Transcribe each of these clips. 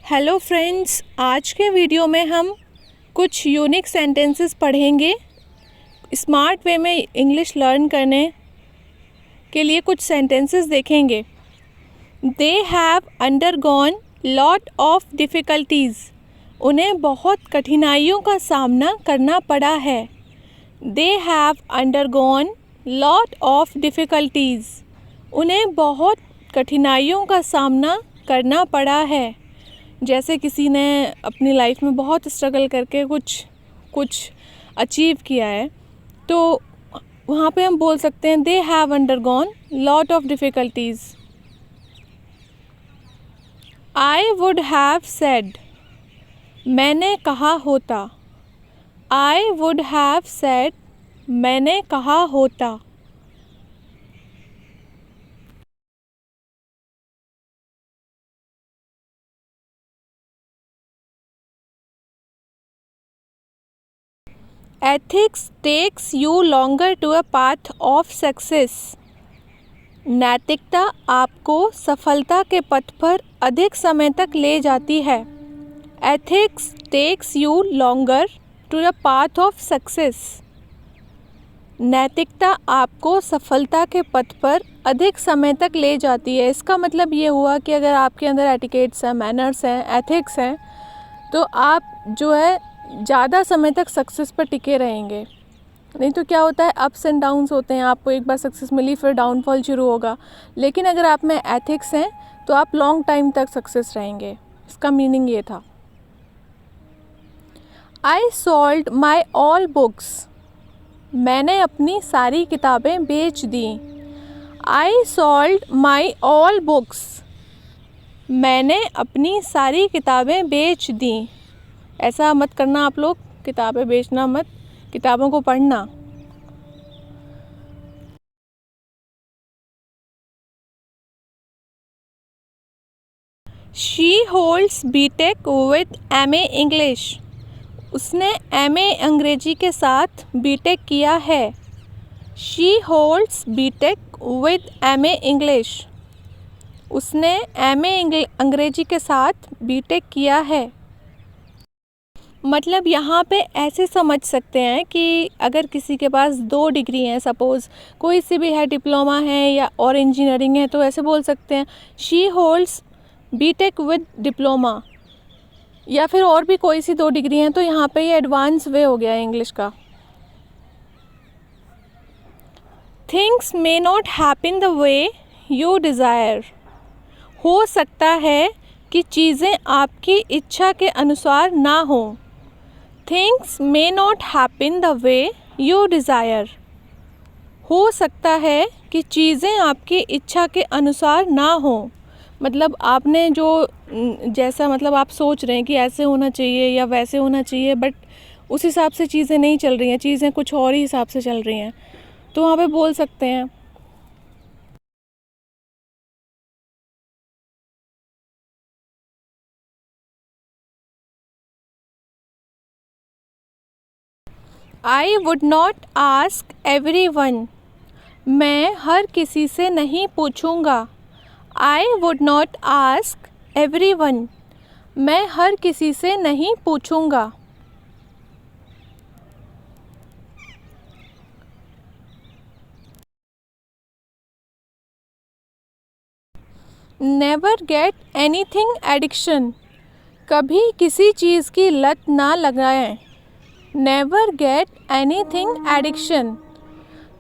Hello friends, आज के video में हम कुछ यूनिक सेंटेंसेस पढ़ेंगे। स्मार्ट वे में इंग्लिश लर्न करने के लिए कुछ सेंटेंसेस देखेंगे। They have undergone lot of difficulties. उन्हें बहुत कठिनाइयों का सामना करना पड़ा है। They have undergone lot of difficulties. उन्हें बहुत कठिनाइयों का सामना करना पड़ा है। जैसे किसी ने अपनी लाइफ में बहुत स्ट्रगल करके कुछ अचीव किया है, तो वहाँ पे हम बोल सकते हैं they have undergone lot of difficulties. I would have said. मैंने कहा होता। I would have said. मैंने कहा होता। Ethics takes you longer to a path of success. नैतिकता आपको सफलता के पथ पर अधिक समय तक ले जाती है। Ethics takes you longer to a path of success. नैतिकता आपको सफलता के पथ पर अधिक समय तक ले जाती है। इसका मतलब ये हुआ कि अगर आपके अंदर एटिकेट्स हैं, मैनर्स हैं, एथिक्स हैं, तो आप जो है ज़्यादा समय तक सक्सेस पर टिके रहेंगे। नहीं तो क्या होता है, अप्स एंड डाउन्स होते हैं। आपको एक बार सक्सेस मिली, फिर डाउनफॉल शुरू होगा। लेकिन अगर आप में एथिक्स हैं तो आप लॉन्ग टाइम तक सक्सेस रहेंगे। इसका मीनिंग ये था। I sold my all books. मैंने अपनी सारी किताबें बेच दी। I sold my all books. मैंने अपनी सारी किताबें बेच दी। ऐसा मत करना आप लोग, किताबें बेचना मत, किताबों को पढ़ना। She holds BTech with MA English. उसने एमए अंग्रेजी के साथ बीटेक किया है। She holds BTech with MA English. उसने एमए अंग्रेजी के साथ बीटेक किया है। मतलब यहाँ पे ऐसे समझ सकते हैं कि अगर किसी के पास 2 डिग्री हैं, सपोज़ कोई सी भी है, डिप्लोमा है या और इंजीनियरिंग है, तो ऐसे बोल सकते हैं she holds BTech with diploma. या फिर और भी कोई सी 2 डिग्री हैं, तो यहाँ पे ये एडवांस वे हो गया है इंग्लिश का। Things may not happen the way you desire. हो सकता है कि चीज़ें आपकी इच्छा के अनुसार ना हों। Things may not happen the way you desire. हो सकता है कि चीज़ें आपकी इच्छा के अनुसार ना हों। मतलब आपने जो जैसा मतलब आप सोच रहे हैं कि ऐसे होना चाहिए या वैसे होना चाहिए, बट उस हिसाब से चीज़ें नहीं चल रही हैं, चीज़ें कुछ और ही हिसाब से चल रही हैं, तो वहाँ पे बोल सकते हैं I would not ask everyone. मैं हर किसी से नहीं पूछूंगा। I would not ask everyone. मैं हर किसी से नहीं पूछूंगा। Never get anything addiction. कभी किसी चीज़ की लत ना लगाएं। Never get anything addiction.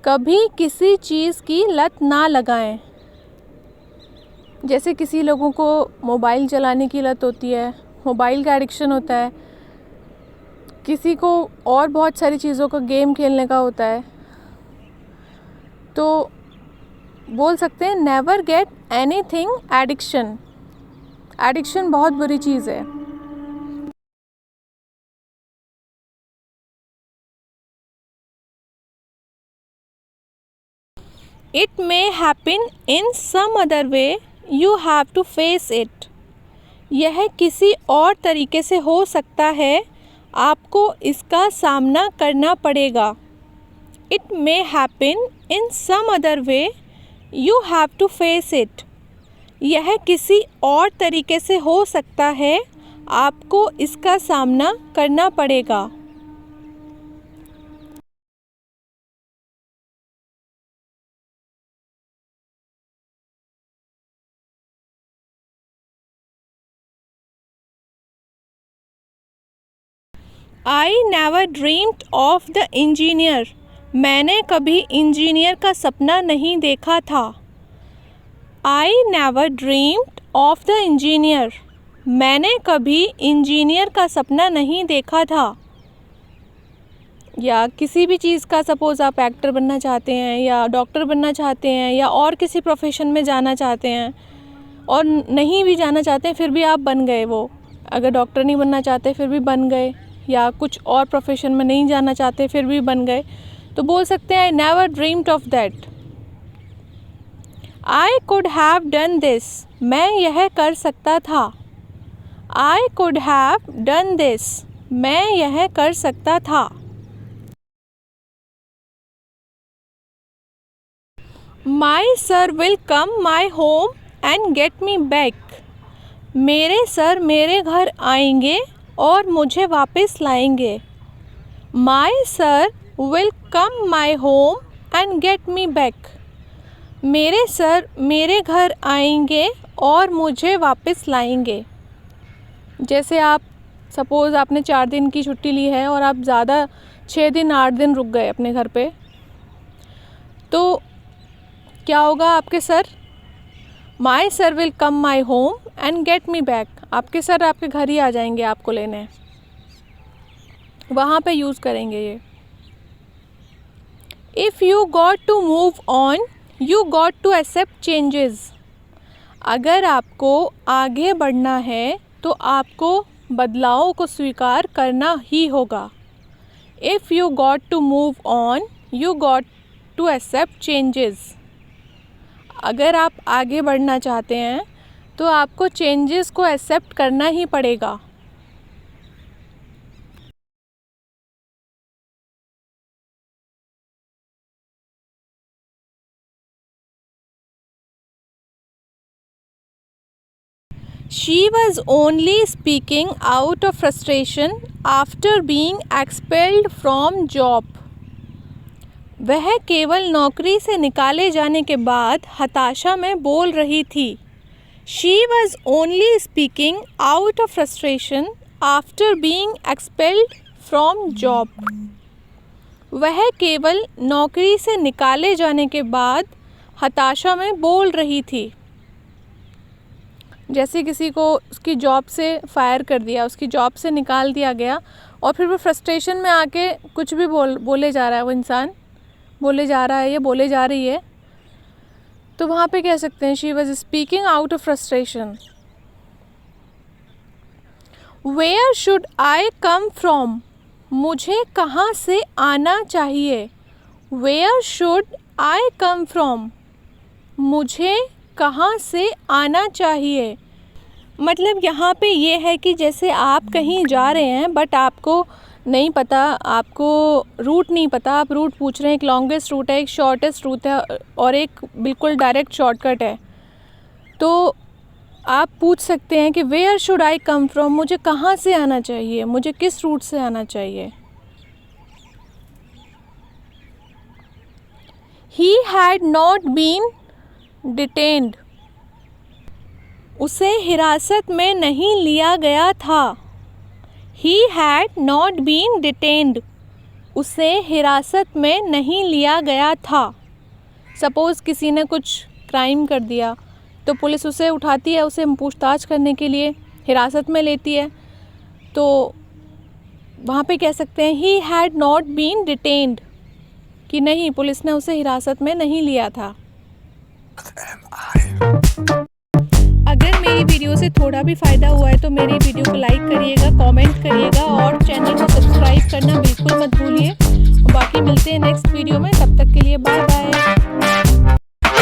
कभी किसी चीज़ की लत ना लगाएं। जैसे किसी लोगों को मोबाइल चलाने की लत होती है, मोबाइल का एडिक्शन होता है, किसी को और बहुत सारी चीज़ों का गेम खेलने का होता है, तो बोल सकते हैं never get anything addiction. Addiction बहुत बुरी चीज़ है। It may happen in some other way, you have to face it. यह किसी और तरीके से हो सकता है, आपको इसका सामना करना पड़ेगा। It may happen in some other way, you have to face it. यह किसी और तरीके से हो सकता है, आपको इसका सामना करना पड़ेगा। I never dreamed of the engineer. मैंने कभी इंजीनियर का सपना नहीं देखा था। I never dreamed of the engineer. मैंने कभी इंजीनियर का सपना नहीं देखा था। या किसी भी चीज़ का, सपोज़ आप एक्टर बनना चाहते हैं या डॉक्टर बनना चाहते हैं या और किसी प्रोफेशन में जाना चाहते हैं और नहीं भी जाना चाहते हैं फिर भी आप बन गए वो। अगर डॉक्टर नहीं बनना चाहते फिर भी बन गए, या कुछ और प्रोफेशन में नहीं जाना चाहते फिर भी बन गए, तो बोल सकते हैं I never dreamed of that. I could have done this. मैं यह कर सकता था। I could have done this. मैं यह कर सकता था। My sir will come my home and get me back. मेरे सर मेरे घर आएंगे और मुझे वापस लाएंगे। My sir will come my home and get me back. मेरे सर मेरे घर आएंगे और मुझे वापस लाएंगे। जैसे आप सपोज़ आपने 4 दिन की छुट्टी ली है और आप ज़्यादा 6 दिन 8 दिन रुक गए अपने घर पे, तो क्या होगा आपके sir? My sir will come my home and get me back. आपके सर आपके घर ही आ जाएंगे आपको लेने, वहाँ पे यूज़ करेंगे ये। If you got to move on you got to accept changes. अगर आपको आगे बढ़ना है तो आपको बदलावों को स्वीकार करना ही होगा। If you got to move on you got to accept changes. अगर आप आगे बढ़ना चाहते हैं तो आपको चेंजेस को एक्सेप्ट करना ही पड़ेगा। She was only speaking out of frustration after being expelled from job. वह केवल नौकरी से निकाले जाने के बाद हताशा में बोल रही थी। She was only speaking out of frustration after being expelled from job. वह केवल नौकरी से निकाले जाने के बाद हताशा में बोल रही थी। जैसे किसी को उसकी जॉब से फायर कर दिया, उसकी जॉब से निकाल दिया गया और फिर वो फ्रस्ट्रेशन में आके कुछ भी बोले जा रहा है, वो इंसान बोले जा रहा है या बोले जा रही है, तो वहाँ पे कह सकते हैं she was speaking out of frustration. Where should I come from. मुझे कहाँ से आना चाहिए। Where should I come from. मुझे कहाँ से आना चाहिए। मतलब यहाँ पे ये है कि जैसे आप कहीं जा रहे हैं बट आपको नहीं पता, आपको रूट नहीं पता, आप रूट पूछ रहे हैं, एक लॉन्गेस्ट रूट है, एक शॉर्टेस्ट रूट है और एक बिल्कुल डायरेक्ट शॉर्टकट है, तो आप पूछ सकते हैं कि where should I come from. मुझे कहाँ से आना चाहिए, मुझे किस रूट से आना चाहिए। He had not been detained. उसे हिरासत में नहीं लिया गया था। He had not been detained. उसे हिरासत में नहीं लिया गया था। सपोज़ किसी ने कुछ क्राइम कर दिया तो पुलिस उसे उठाती है, उसे पूछताछ करने के लिए हिरासत में लेती है, तो वहाँ पे कह सकते हैं he had not been detained, कि नहीं, पुलिस ने उसे हिरासत में नहीं लिया था। अगर मेरी वीडियो से थोड़ा भी फ़ायदा हुआ है तो मेरी वीडियो को लाइक करिएगा, कमेंट करिएगा और चैनल को सब्सक्राइब करना बिल्कुल मत भूलिए। बाकी मिलते हैं नेक्स्ट वीडियो में, तब तक के लिए बाय बाय।